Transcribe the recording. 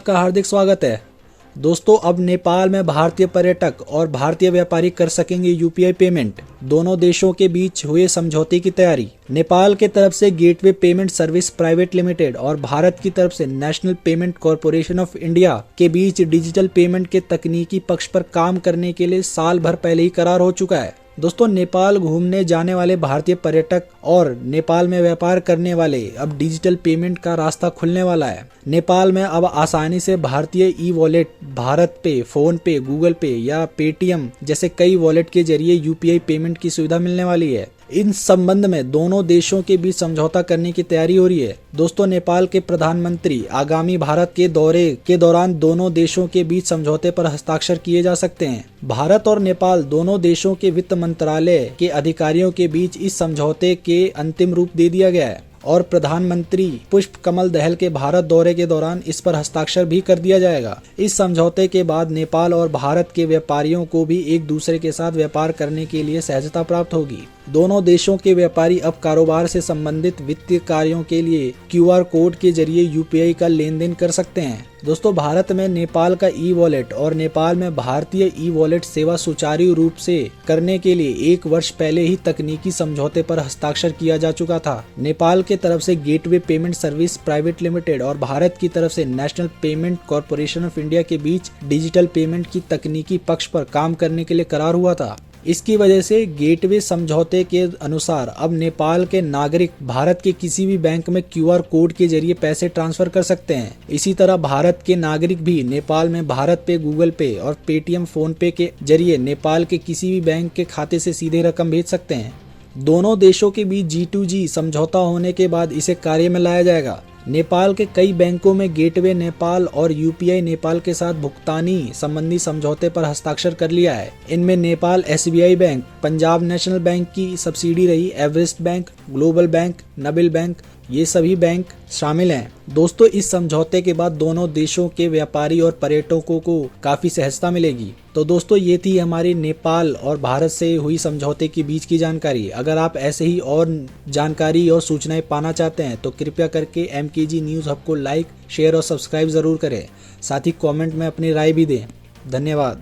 आपका हार्दिक स्वागत है। दोस्तों, अब नेपाल में भारतीय पर्यटक और भारतीय व्यापारी कर सकेंगे यूपीआई पेमेंट। दोनों देशों के बीच हुए समझौते की तैयारी। नेपाल के तरफ से gateway payment service private limited और भारत की तरफ से national payment corporation of India के बीच डिजिटल पेमेंट के तकनीकी पक्ष पर काम करने के लिए साल भर पहले ही करार हो चुका है। दोस्तों, नेपाल घूमने जाने वाले भारतीय पर्यटक और नेपाल में व्यापार करने वाले अब डिजिटल पेमेंट का रास्ता खुलने वाला है। नेपाल में अब आसानी से भारतीय ई वॉलेट, भारत पे, फोन पे, गूगल पे या पेटीएम जैसे कई वॉलेट के जरिए यूपीआई पेमेंट की सुविधा मिलने वाली है। इन संबंध में दोनों देशों के बीच समझौता करने की तैयारी हो रही है। दोस्तों, नेपाल के प्रधानमंत्री आगामी भारत के दौरे के दौरान दोनों देशों के बीच समझौते पर हस्ताक्षर किए जा सकते हैं। भारत और नेपाल दोनों देशों के वित्त मंत्रालय के अधिकारियों के बीच इस समझौते के अंतिम रूप दे दिया गया है और प्रधानमंत्री पुष्प कमल दहल के भारत दौरे के दौरान इस पर हस्ताक्षर भी कर दिया जाएगा। इस समझौते के बाद नेपाल और भारत के व्यापारियों को भी एक दूसरे के साथ व्यापार करने के लिए सहजता प्राप्त होगी। दोनों देशों के व्यापारी अब कारोबार से संबंधित वित्तीय कार्यों के लिए क्यूआर कोड के जरिए यूपीआई का लेन देन कर सकते हैं। दोस्तों, भारत में नेपाल का ई वॉलेट और नेपाल में भारतीय ई वॉलेट सेवा सुचारू रूप से करने के लिए 1 वर्ष पहले ही तकनीकी समझौते पर हस्ताक्षर किया जा चुका था। नेपाल के तरफ से gateway payment service private limited और भारत की तरफ से national payment corporation of India के बीच डिजिटल पेमेंट की तकनीकी पक्ष पर काम करने के लिए करार हुआ था। इसकी वजह से गेटवे समझौते के अनुसार अब नेपाल के नागरिक भारत के किसी भी बैंक में क्यूआर कोड के जरिए पैसे ट्रांसफर कर सकते हैं। इसी तरह भारत के नागरिक भी नेपाल में भारत पे, गूगल पे और पेटीएम, फोन पे के जरिए नेपाल के किसी भी बैंक के खाते से सीधे रकम भेज सकते हैं। दोनों देशों के बीच G2G समझौता होने के बाद इसे कार्य में लाया जाएगा। नेपाल के कई बैंकों में गेटवे नेपाल और यूपीआई नेपाल के साथ भुगतानी संबंधी समझौते पर हस्ताक्षर कर लिया है। इनमें Nepal SBI bank, Punjab national bank की सब्सिडी रही Everest bank, global bank, Nabil bank, ये सभी बैंक शामिल हैं। दोस्तों, इस समझौते के बाद दोनों देशों के व्यापारी और पर्यटकों को काफी सहजता मिलेगी। तो दोस्तों, ये थी हमारी नेपाल और भारत से हुई समझौते के बीच की जानकारी। अगर आप ऐसे ही और जानकारी और सूचनाएं पाना चाहते हैं तो कृपया करके MKG न्यूज़ हब को लाइक, शेयर और सब्सक्राइब जरूर करें। साथ ही कमेंट में अपनी राय भी दें। धन्यवाद।